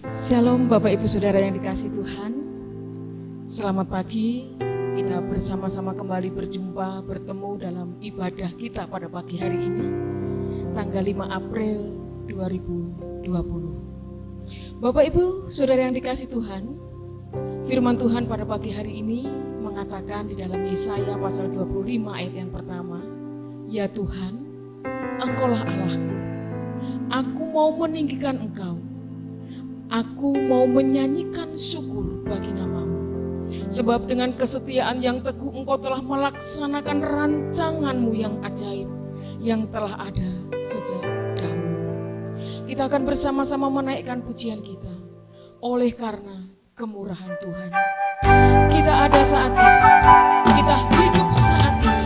Shalom Bapak Ibu Saudara yang dikasihi Tuhan. Selamat pagi, kita bersama-sama kembali berjumpa, bertemu dalam ibadah kita pada pagi hari ini, tanggal 5 April 2020. Bapak Ibu Saudara yang dikasihi Tuhan, firman Tuhan pada pagi hari ini mengatakan di dalam Yesaya pasal 25 ayat yang pertama, "Ya Tuhan, Engkaulah Allahku, aku mau meninggikan Engkau. Aku mau menyanyikan syukur bagi nama-Mu. Sebab dengan kesetiaan yang teguh Engkau telah melaksanakan rancangan-Mu yang ajaib, yang telah ada sejak dahulu." Kita akan bersama-sama menaikkan pujian kita oleh karena kemurahan Tuhan. Kita ada saat ini, kita hidup saat ini,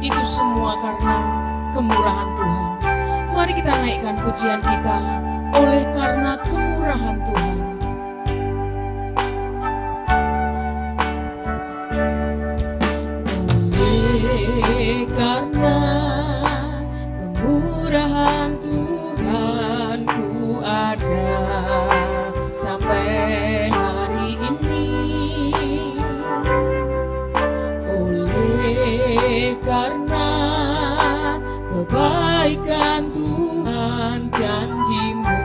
itu semua karena kemurahan Tuhan. Mari kita naikkan pujian kita oleh karena kemurahan Tuhan. Oleh karena kemurahan Tuhan ku ada sampai hari ini. Oleh karena kebaikan Tuhan, janji-Mu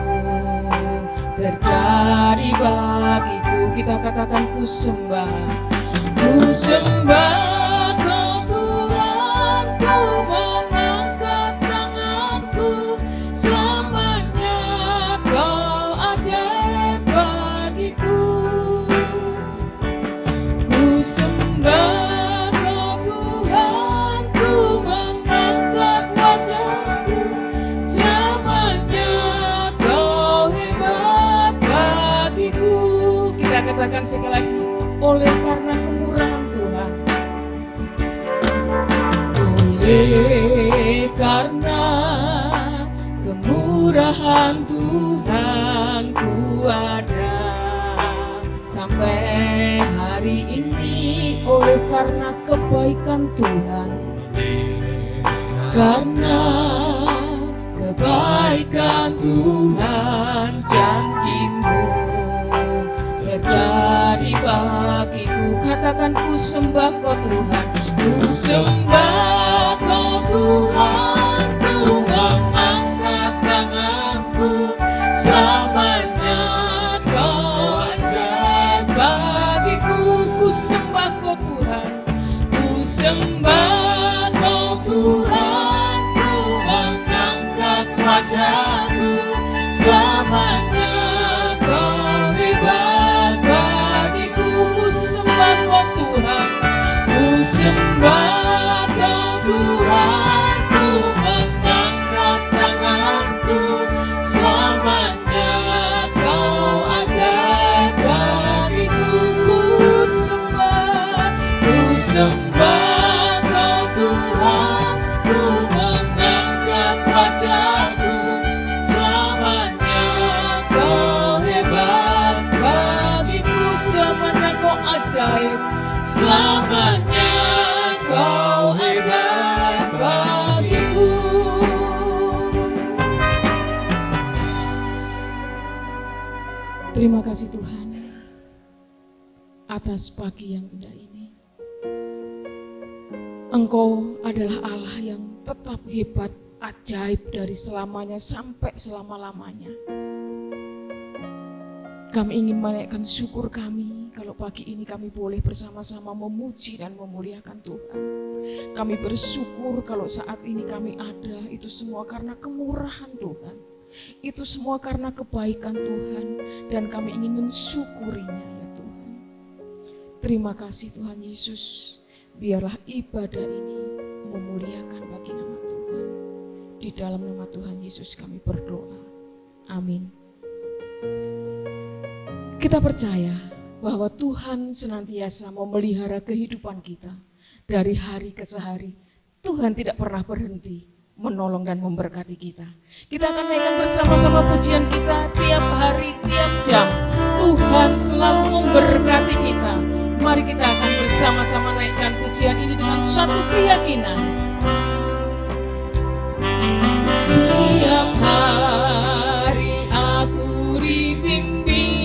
terjadi bagiku. Kita katakan ku sembah Kau Tuhan, ku mengangkat tanganku, selamanya Kau ajaib bagiku. Ku sembah Kau Tuhan, ku mengangkat wajahku, selamanya Kau hebat bagiku. Kita katakan sekali lagi, oleh karena kemurahan Tuhan. Oleh karena kemurahan Tuhan ku ada sampai hari ini. Oleh karena kebaikan Tuhan, karena kebaikan Tuhan, janji-Mu terjadi bagiku. Katakan ku sembah Kau Tuhan, ku sembah Kau Tuhan, ku mengangkat tanganku, selamanya Kau ajaib bagiku. Ku sembah Kau Tuhan, ku sembah Kau Tuhan, ku mengangkat wajahku, selamanya Kau hebat bagiku. Ku sembah Kau Tuhan, ku sembah Kau Tuhan, ku mengangkat tanganku, selamanya Kau ajaib bagiku. Ku sembah Kau Tuhan, ku mengangkat wajahku, selamanya Kau hebat bagiku. Selamanya Kau ajaib, selamanya Kau ajaib bagiku. Terima kasih Tuhan atas pagi yang indah ini. Engkau adalah Allah yang tetap hebat, ajaib dari selamanya sampai selama-lamanya. Kami ingin menaikkan syukur kami kalau pagi ini kami boleh bersama-sama memuji dan memuliakan Tuhan. Kami bersyukur kalau saat ini kami ada, itu semua karena kemurahan Tuhan. Itu semua karena kebaikan Tuhan, dan kami ingin mensyukurinya ya Tuhan. Terima kasih Tuhan Yesus, biarlah ibadah ini memuliakan bagi nama Tuhan. Di dalam nama Tuhan Yesus kami berdoa. Amin. Kita percaya bahwa Tuhan senantiasa memelihara kehidupan kita dari hari ke hari. Tuhan tidak pernah berhenti menolong dan memberkati kita. Kita akan naikkan bersama-sama pujian kita tiap hari, tiap jam. Tuhan selalu memberkati kita. Mari kita akan bersama-sama naikkan pujian ini dengan satu keyakinan. Tiap hari aku dibimbing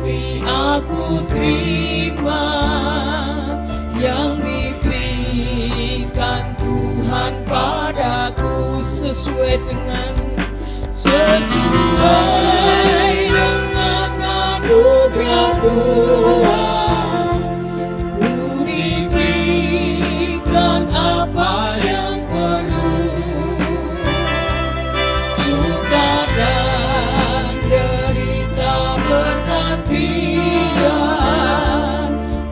pasti aku terima yang diberikan Tuhan padaku sesuai dengan anugerah Tuhan. Ku diberikan apa yang perlu, suka dan derita bergantian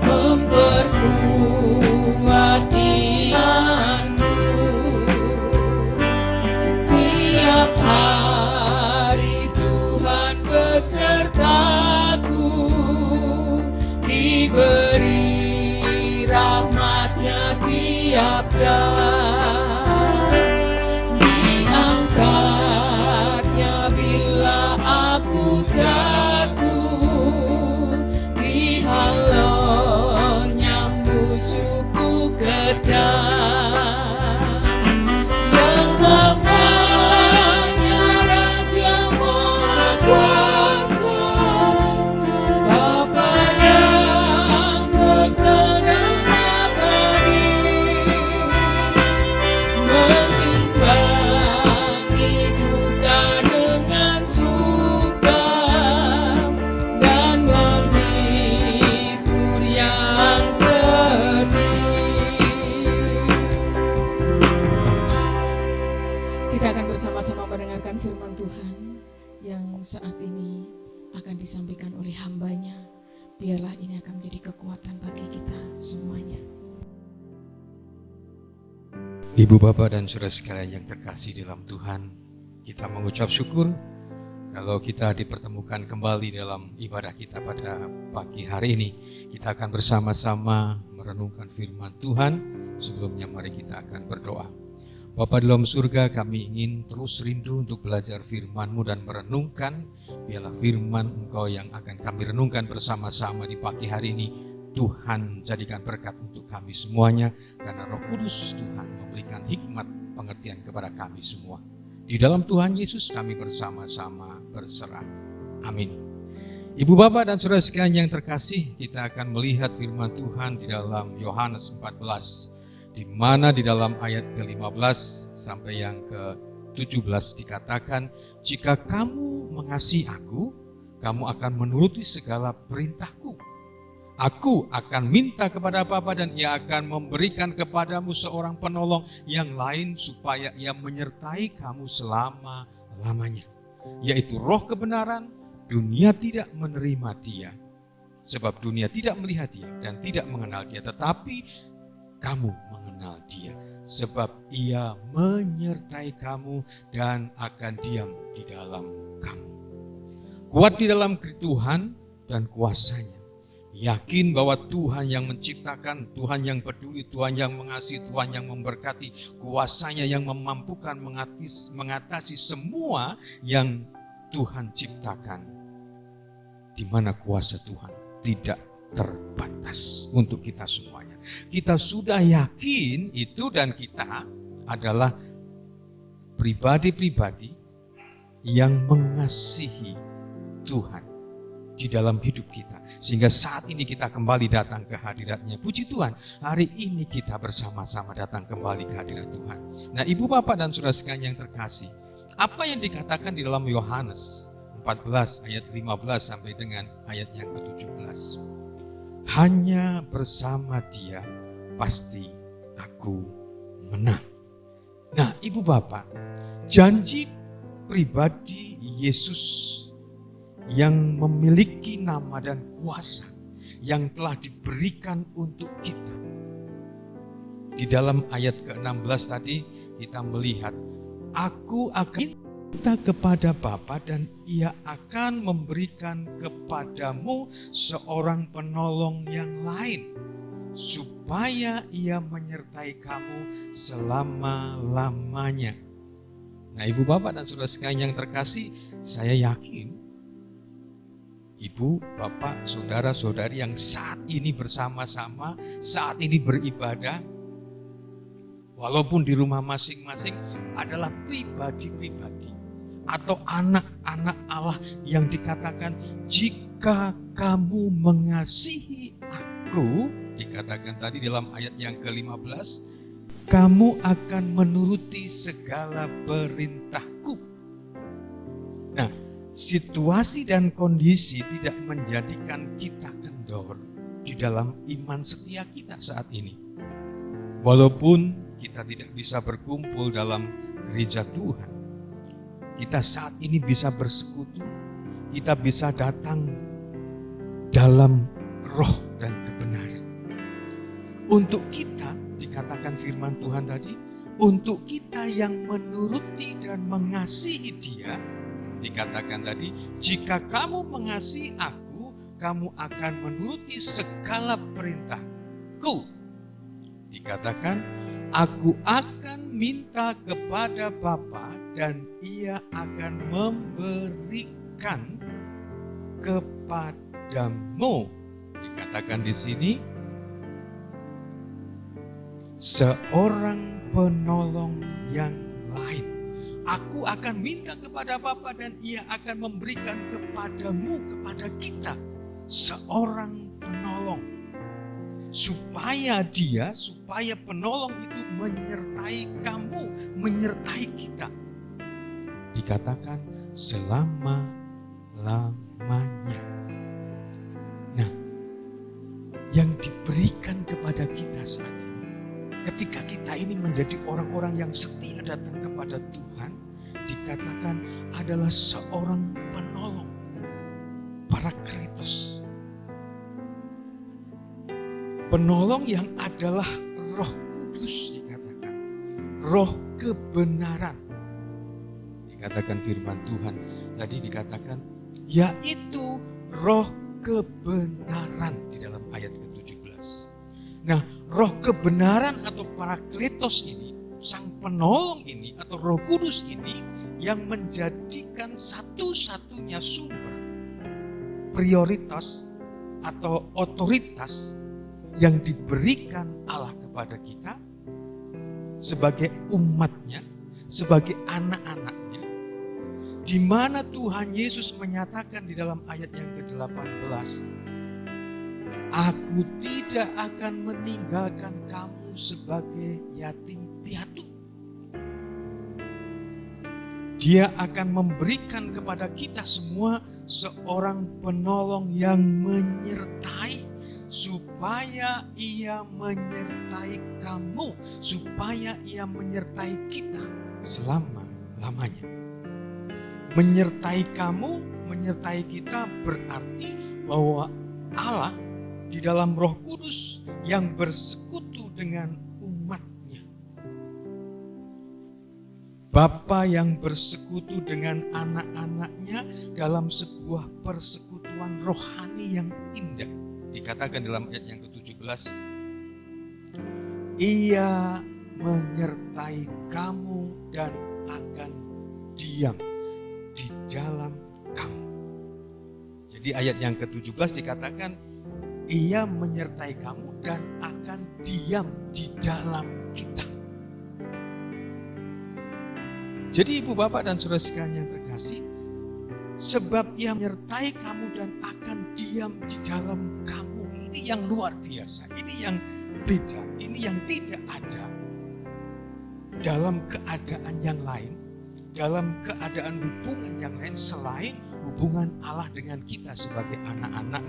memperkuat imanku. Tiap hari Tuhan besertaku, diberi rahmat-Nya tiap jam, diangkat-Nya bila aku jatuh, dihalau-Nya musuhku kejam. Yang namanya Raja Maha Kuasa, Bapa yang kekal dan abadi, mengimbangi duka dengan suka dan menghibur yang sedih. Kita akan bersama-sama mendengarkan firman Tuhan yang saat ini akan disampaikan oleh hamba-Nya. Biarlah ini akan menjadi kekuatan bagi kita semuanya. Ibu, Bapak, dan saudara sekalian yang terkasih dalam Tuhan, kita mengucap syukur kalau kita dipertemukan kembali dalam ibadah kita pada pagi hari ini. Kita akan bersama-sama merenungkan firman Tuhan. Sebelumnya mari kita akan berdoa. Bapa di dalam surga, kami ingin terus rindu untuk belajar firman-Mu dan merenungkan. Biarlah firman Engkau yang akan kami renungkan bersama-sama di pagi hari ini, Tuhan jadikan berkat untuk kami semuanya, karena Roh Kudus Tuhan memberikan hikmat pengertian kepada kami semua. Di dalam Tuhan Yesus kami bersama-sama berserah. Amin. Ibu, Bapak, dan saudara sekalian yang terkasih, kita akan melihat firman Tuhan di dalam Yohanes 14. Di mana di dalam ayat ke-15 sampai yang ke-17 dikatakan, jika kamu mengasihi aku, kamu akan menuruti segala perintahku. Aku akan minta kepada Bapa dan Ia akan memberikan kepadamu seorang penolong yang lain supaya Ia menyertai kamu selama-lamanya, yaitu Roh kebenaran. Dunia tidak menerima Dia, sebab dunia tidak melihat Dia dan tidak mengenal Dia, tetapi kamu mengenal Dia, sebab Ia menyertai kamu dan akan diam di dalam kamu. Kuat di dalam Tuhan dan kuasa-Nya. Yakin bahwa Tuhan yang menciptakan, Tuhan yang peduli, Tuhan yang mengasihi, Tuhan yang memberkati, kuasa-Nya yang memampukan mengatasi semua yang Tuhan ciptakan. Di mana kuasa Tuhan tidak terbatas untuk kita semuanya. Kita sudah yakin itu dan kita adalah pribadi-pribadi yang mengasihi Tuhan di dalam hidup kita. Sehingga saat ini kita kembali datang ke hadirat-Nya. Puji Tuhan, hari ini kita bersama-sama datang kembali ke hadirat Tuhan. Nah, Ibu, Bapak, dan saudara sekalian yang terkasih, apa yang dikatakan di dalam Yohanes 14 ayat 15 sampai dengan ayat yang ke-17? Hanya bersama Dia pasti aku menang. Nah, Ibu, Bapak, janji pribadi Yesus yang memiliki nama dan kuasa yang telah diberikan untuk kita. Di dalam ayat ke-16 tadi kita melihat, aku akan minta kepada Bapa dan Ia akan memberikan kepadamu seorang penolong yang lain, supaya Ia menyertai kamu selama-lamanya. Nah, Ibu, Bapak, dan saudara sekalian yang terkasih, saya yakin Ibu, Bapak, saudara-saudari yang saat ini bersama-sama, saat ini beribadah, walaupun di rumah masing-masing, adalah pribadi-pribadi atau anak-anak Allah yang dikatakan, jika jika kamu mengasihi aku, dikatakan tadi dalam ayat yang ke-15, kamu akan menuruti segala perintahku. Nah, situasi dan kondisi tidak menjadikan kita kendor di dalam iman setia kita saat ini. Walaupun kita tidak bisa berkumpul dalam gereja Tuhan, kita saat ini bisa bersekutu, kita bisa datang dalam roh dan kebenaran. Untuk kita, dikatakan firman Tuhan tadi, untuk kita yang menuruti dan mengasihi Dia, dikatakan tadi, jika kamu mengasihi aku, kamu akan menuruti segala perintahku. Dikatakan, aku akan minta kepada Bapa dan Ia akan memberikan kepadamu. Dikatakan di sini, seorang penolong yang lain. Aku akan minta kepada Bapa dan Ia akan memberikan kepadamu, kepada kita, seorang penolong. Supaya penolong itu menyertai kamu, menyertai kita. Dikatakan selama-lamanya. Nah, yang diberikan kepada kita saat ini, ketika kita ini menjadi orang-orang yang setia datang kepada Tuhan, dikatakan adalah seorang penolong, Parakletos. Penolong yang adalah Roh Kudus, dikatakan roh kebenaran. Dikatakan firman Tuhan tadi, dikatakan yaitu roh kebenaran di dalam ayat ke-17. Nah, roh kebenaran atau Parakletos ini, sang penolong ini atau Roh Kudus ini yang menjadikan satu-satunya sumber prioritas atau otoritas yang diberikan Allah kepada kita sebagai umatnya, sebagai anak-anaknya, di mana Tuhan Yesus menyatakan di dalam ayat yang ke-18, aku tidak akan meninggalkan kamu sebagai yatim piatu. Dia akan memberikan kepada kita semua seorang penolong yang menyertai, supaya Ia menyertai kamu, supaya Ia menyertai kita selama-lamanya. Menyertai kamu, menyertai kita berarti bahwa Allah di dalam Roh Kudus yang bersekutu dengan umatnya. Bapa yang bersekutu dengan anak-anaknya dalam sebuah persekutuan rohani yang indah. Dikatakan dalam ayat yang ke-17, Ia menyertai kamu dan akan diam di dalam kamu. Jadi ayat yang ke-17 dikatakan, Ia menyertai kamu dan akan diam di dalam kita. Jadi ibu bapak dan saudara sekalian yang terkasih, sebab Ia menyertai kamu dan akan diam di dalam kamu. Ini yang luar biasa, ini yang beda, ini yang tidak ada dalam keadaan yang lain, dalam keadaan hubungan yang lain selain hubungan Allah dengan kita sebagai anak-anak.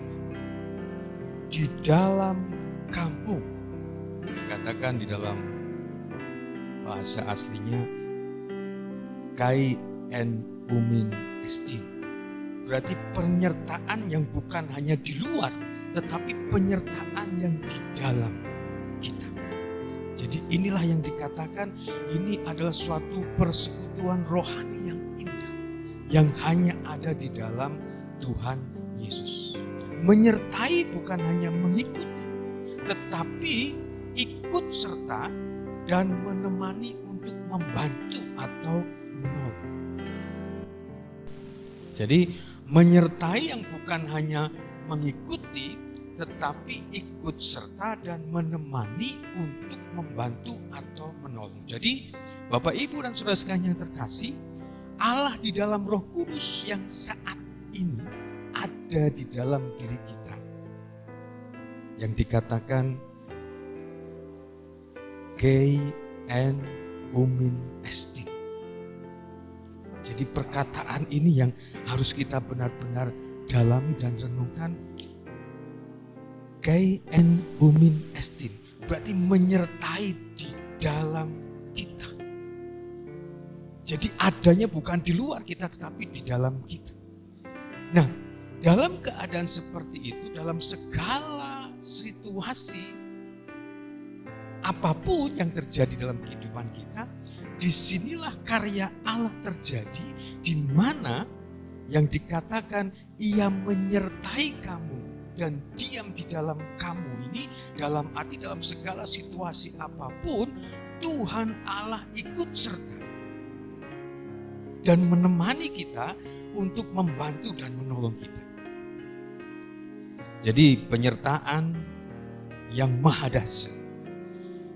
Di dalam kamu, dikatakan di dalam bahasa aslinya kai en umin estin. Berarti penyertaan yang bukan hanya di luar, tetapi penyertaan yang di dalam kita. Jadi inilah yang dikatakan ini adalah suatu persekutuan rohani yang indah, yang hanya ada di dalam Tuhan Yesus. Menyertai bukan hanya mengikuti, tetapi ikut serta dan menemani untuk membantu atau menolong. Jadi menyertai yang bukan hanya mengikuti, tetapi ikut serta dan menemani untuk membantu atau menolong. Jadi Bapak Ibu dan saudara sekalian yang terkasih, Allah di dalam Roh Kudus yang saat ini ada ada di dalam diri kita yang dikatakan Gei en umin estin. Jadi perkataan ini yang harus kita benar-benar dalami dan renungkan. Gei en umin estin berarti menyertai di dalam kita. Jadi adanya bukan di luar kita tetapi di dalam kita. Nah, dalam keadaan seperti itu, dalam segala situasi apapun yang terjadi dalam kehidupan kita, disinilah karya Allah terjadi, di mana yang dikatakan ia menyertai kamu dan diam di dalam kamu ini, dalam arti dalam segala situasi apapun, Tuhan Allah ikut serta dan menemani kita untuk membantu dan menolong kita. Jadi penyertaan yang maha dahsyat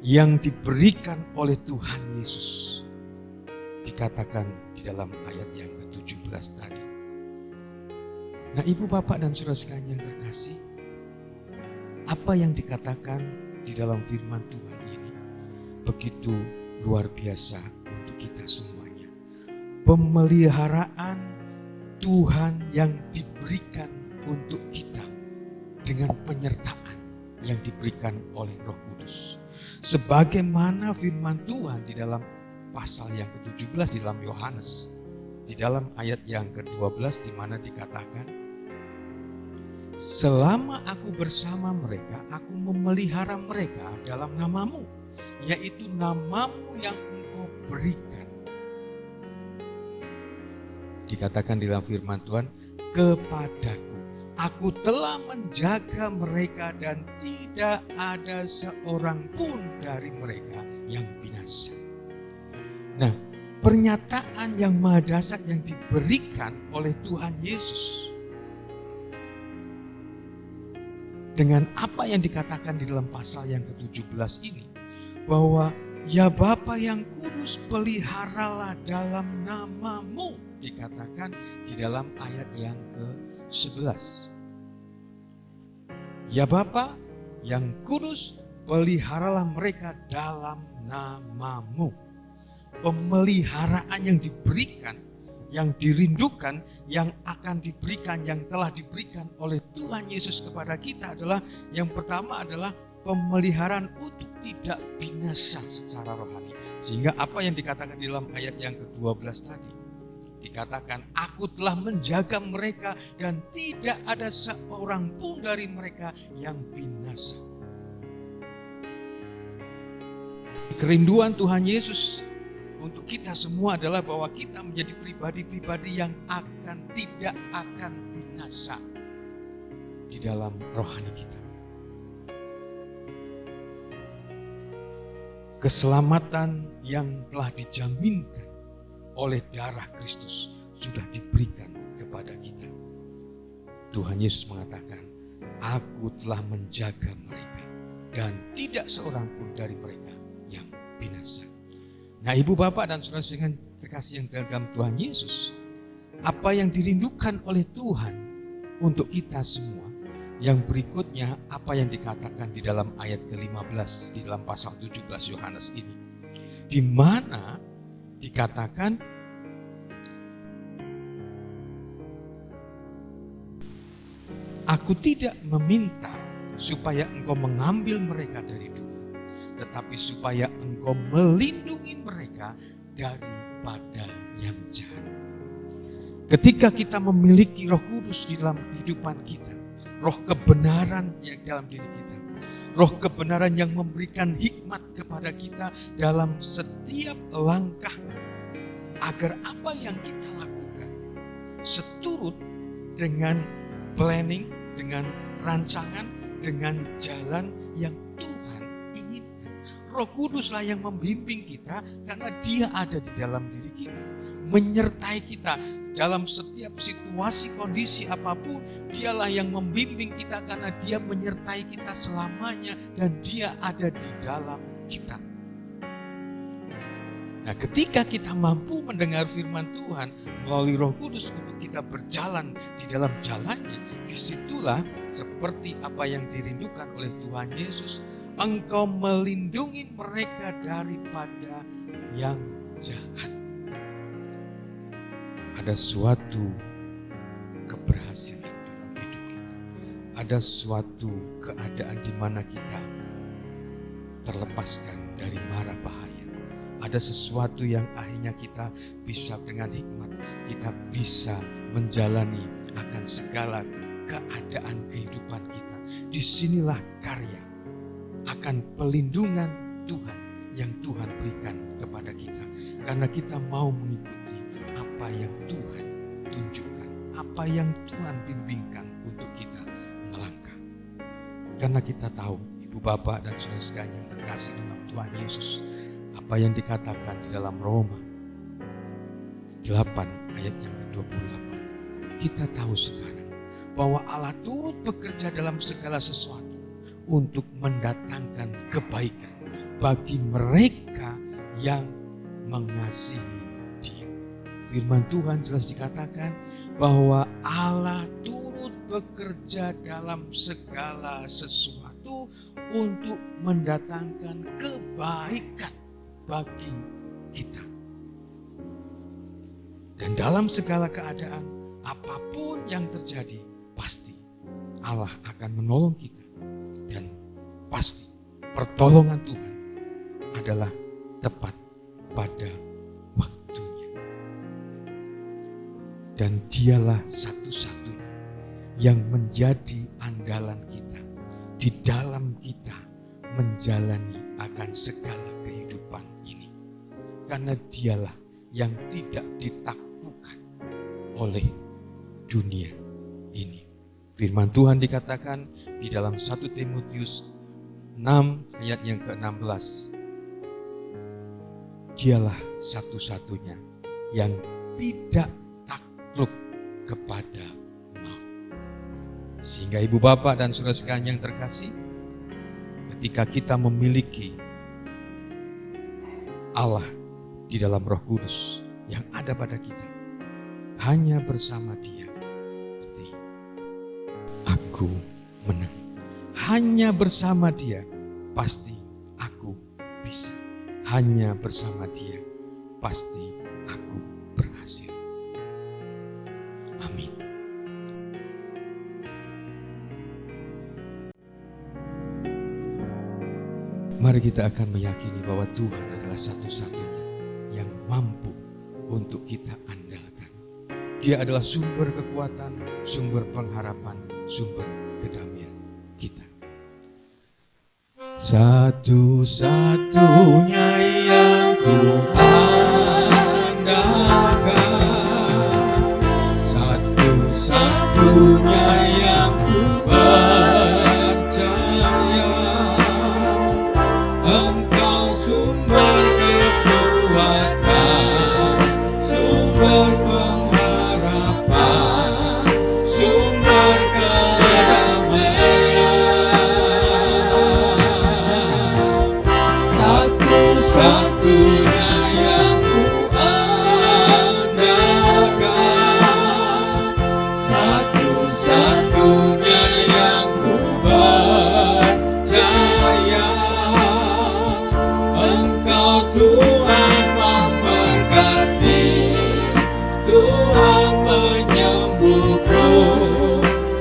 yang diberikan oleh Tuhan Yesus dikatakan di dalam ayat yang ke-17 tadi. Nah, Ibu, Bapak, dan saudara sekalian yang terkasih, apa yang dikatakan di dalam firman Tuhan ini begitu luar biasa untuk kita semuanya. Pemeliharaan Tuhan yang diberikan untuk kita dengan penyertaan yang diberikan oleh Roh Kudus. Sebagaimana firman Tuhan di dalam pasal yang ke-17 di dalam Yohanes, di dalam ayat yang ke-12 di mana dikatakan, selama aku bersama mereka, aku memelihara mereka dalam namamu, yaitu namamu yang engkau berikan. Dikatakan di dalam firman Tuhan, kepadaku, aku telah menjaga mereka dan tidak ada seorang pun dari mereka yang binasa. Nah, pernyataan yang maha dahsyat yang diberikan oleh Tuhan Yesus dengan apa yang dikatakan di dalam pasal yang ke-17 ini, bahwa ya Bapa yang kudus, peliharalah dalam namamu, dikatakan di dalam ayat yang ke-11. Ya Bapa yang kudus, peliharalah mereka dalam namamu. Pemeliharaan yang diberikan, yang dirindukan, yang akan diberikan, yang telah diberikan oleh Tuhan Yesus kepada kita adalah, yang pertama adalah pemeliharaan untuk tidak binasa secara rohani. Sehingga apa yang dikatakan di dalam ayat yang ke-12 tadi, dikatakan, aku telah menjaga mereka dan tidak ada seorang pun dari mereka yang binasa. Kerinduan Tuhan Yesus untuk kita semua adalah bahwa kita menjadi pribadi-pribadi yang tidak akan binasa di dalam rohani kita. Keselamatan yang telah dijaminkan oleh darah Kristus sudah diberikan kepada kita. Tuhan Yesus mengatakan, aku telah menjaga mereka dan tidak seorang pun dari mereka yang binasa. Nah, Ibu, Bapak, dan saudara dengan terkasih yang dalam Tuhan Yesus, apa yang dirindukan oleh Tuhan untuk kita semua, yang berikutnya apa yang dikatakan di dalam ayat ke-15 di dalam pasal 17 Yohanes ini, di mana dikatakan, aku tidak meminta supaya engkau mengambil mereka dari dunia, tetapi supaya engkau melindungi mereka daripada yang jahat. Ketika kita memiliki Roh Kudus di dalam kehidupan kita, Roh kebenaran yang dalam diri kita, Roh kebenaran yang memberikan hikmat kepada kita dalam setiap langkah, agar apa yang kita lakukan seturut dengan planning, dengan rancangan, dengan jalan yang Tuhan inginkan. Roh Kuduslah yang membimbing kita karena Dia ada di dalam diri kita, menyertai kita dalam setiap situasi kondisi apapun. Dialah yang membimbing kita karena Dia menyertai kita selamanya dan Dia ada di dalam kita. Nah, ketika kita mampu mendengar firman Tuhan melalui Roh Kudus untuk kita berjalan di dalam jalannya, disitulah seperti apa yang dirindukan oleh Tuhan Yesus, Engkau melindungi mereka daripada yang jahat. Ada suatu keberhasilan dalam hidup kita. Ada suatu keadaan di mana kita terlepaskan dari mara bahaya. Ada sesuatu yang akhirnya kita bisa dengan hikmat, kita bisa menjalani akan segala keadaan kehidupan kita. Disinilah karya akan pelindungan Tuhan yang Tuhan berikan kepada kita. Karena kita mau mengikuti apa yang Tuhan tunjukkan, apa yang Tuhan bimbingkan untuk kita melangkah. Karena kita tahu, Ibu Bapak dan saudara yang terkasih dalam Tuhan Yesus, apa yang dikatakan di dalam Roma 8 ayat yang ke-28. Kita tahu sekarang bahwa Allah turut bekerja dalam segala sesuatu untuk mendatangkan kebaikan bagi mereka yang mengasihi Dia. Firman Tuhan jelas dikatakan bahwa Allah turut bekerja dalam segala sesuatu untuk mendatangkan kebaikan bagi kita. Dan dalam segala keadaan, apapun yang terjadi, pasti Allah akan menolong kita. Dan pasti pertolongan Tuhan adalah tepat pada waktunya. Dan Dialah satu-satunya yang menjadi andalan kita di dalam kita menjalani akan segala kehidupan ini. Karena Dialah yang tidak ditaklukkan oleh dunia ini. Firman Tuhan dikatakan di dalam 1 Timotius 6 ayat yang ke-16. Dialah satu-satunya yang tidak takluk kepada maut. Sehingga Ibu Bapak dan saudara sekalian yang terkasih, ketika kita memiliki Allah di dalam Roh Kudus yang ada pada kita, hanya bersama Dia pasti aku menang. Hanya bersama Dia pasti aku bisa. Hanya bersama Dia pasti aku berhasil. Amin. Mari kita akan meyakini bahwa Tuhan adalah satu-satunya yang mampu untuk kita andalkan. Dia adalah sumber kekuatan, sumber pengharapan, sumber kedamaian kita. Satu-satunya yang ku andalkan, satu-satunya yang ku percaya, Engkau sumber kekuatan, sumber pengharapan, sumber kedamaian. Satu-satunya yang ku andalkan, satu-satunya yang ku percaya, Engkau Tuhan memberkati, Tuhan penyembuhku,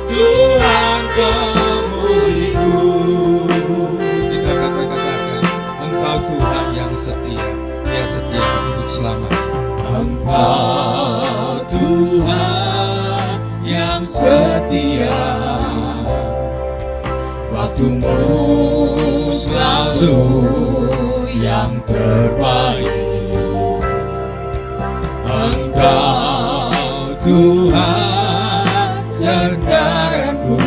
Tuhan pemulihanku. Kita katakan, Engkau Tuhan yang setia, Dia setia untuk selamanya. Engkau Tuhan yang setia, waktumu selalu yang terbaik. Engkau Tuhan saudaraku,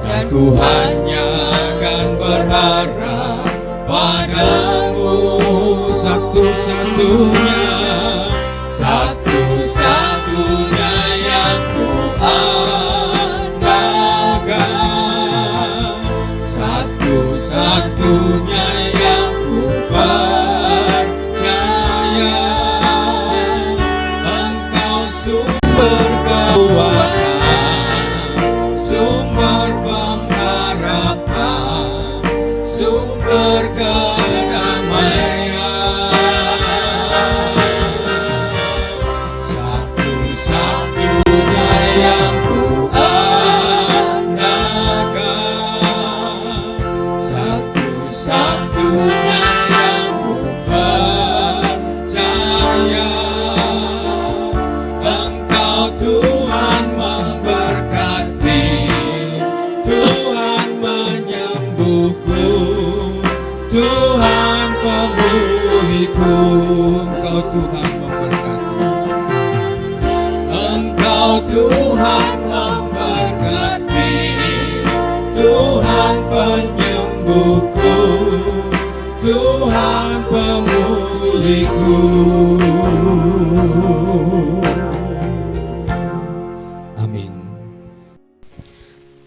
dan ku hanya akan berharap padamu, satu-satunya, satu-satunya yang ku andalkan, satu-satunya yang ku percaya, Engkau sumber kekuatan, mengerti, Tuhan penyembuhku, Tuhan pemulihku. Amin.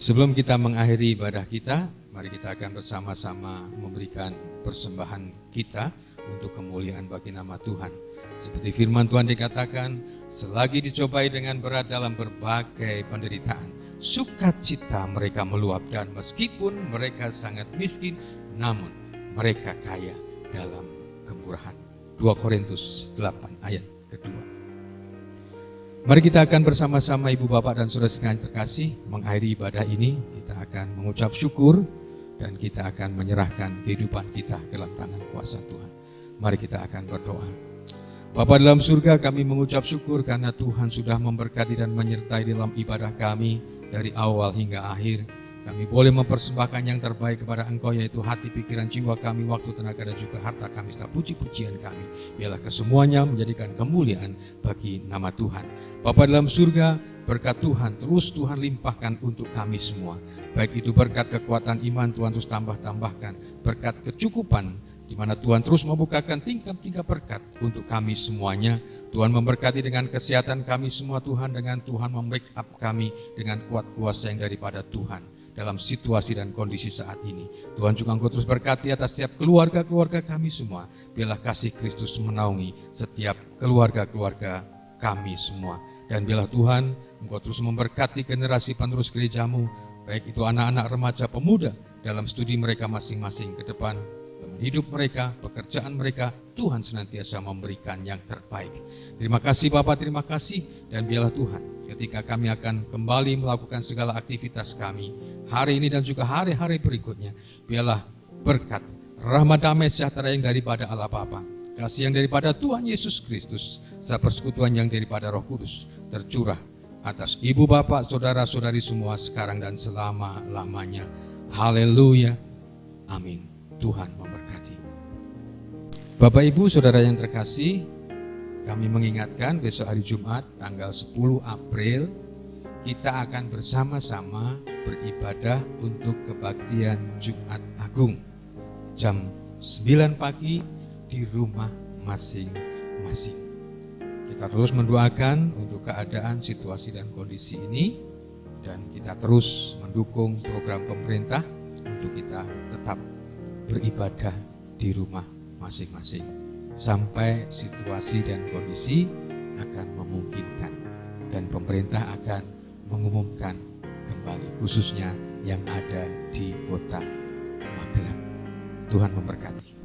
Sebelum kita mengakhiri ibadah kita, mari kita akan bersama-sama memberikan persembahan kita untuk kemuliaan bagi nama Tuhan. Seperti firman Tuhan dikatakan, selagi dicobai dengan berat dalam berbagai penderitaan, sukacita mereka meluap, dan meskipun mereka sangat miskin, namun mereka kaya dalam kemurahan. 2 Korintus 8 ayat kedua. Mari kita akan bersama-sama Ibu Bapak dan Saudara sekalian terkasih mengakhiri ibadah ini. Kita akan mengucap syukur dan kita akan menyerahkan kehidupan kita ke dalam tangan kuasa Tuhan. Mari kita akan berdoa. Bapa dalam surga, kami mengucap syukur karena Tuhan sudah memberkati dan menyertai dalam ibadah kami dari awal hingga akhir. Kami boleh mempersembahkan yang terbaik kepada Engkau, yaitu hati, pikiran, jiwa kami, waktu, tenaga, dan juga harta kami, serta puji-pujian kami. Biarlah kesemuanya menjadikan kemuliaan bagi nama Tuhan. Bapa dalam surga, berkat Tuhan terus Tuhan limpahkan untuk kami semua. Baik itu berkat kekuatan iman, Tuhan terus tambahkan. Berkat kecukupan, di mana Tuhan terus membukakan tingkap-tingkap berkat untuk kami semuanya. Tuhan memberkati dengan kesehatan kami semua Tuhan, dengan Tuhan membackup kami dengan kuat kuasa yang daripada Tuhan dalam situasi dan kondisi saat ini. Tuhan juga Engkau terus berkati atas setiap keluarga-keluarga kami semua. Biarlah kasih Kristus menaungi setiap keluarga-keluarga kami semua. Dan biarlah Tuhan Engkau terus memberkati generasi penerus gerejamu, baik itu anak-anak, remaja, pemuda, dalam studi mereka masing-masing ke depan. Dalam hidup mereka, pekerjaan mereka, Tuhan senantiasa memberikan yang terbaik. Terima kasih Bapak, terima kasih. Dan biarlah Tuhan, ketika kami akan kembali melakukan segala aktivitas kami hari ini dan juga hari-hari berikutnya, biarlah berkat, rahmat, damai, sejahtera yang daripada Allah Bapa, kasih yang daripada Tuhan Yesus Kristus, serta persekutuan yang daripada Roh Kudus tercurah atas ibu bapak, saudara-saudari semua sekarang dan selama-lamanya. Haleluya. Amin. Tuhan memberkati. Bapak Ibu Saudara yang terkasih, kami mengingatkan besok hari Jumat tanggal 10 April kita akan bersama-sama beribadah untuk kebaktian Jumat Agung jam 9 pagi di rumah masing-masing. Kita terus mendoakan untuk keadaan, situasi dan kondisi ini, dan kita terus mendukung program pemerintah untuk kita tetap beribadah di rumah masing-masing sampai situasi dan kondisi akan memungkinkan dan pemerintah akan mengumumkan kembali, khususnya yang ada di kota Magelang. Tuhan memberkati.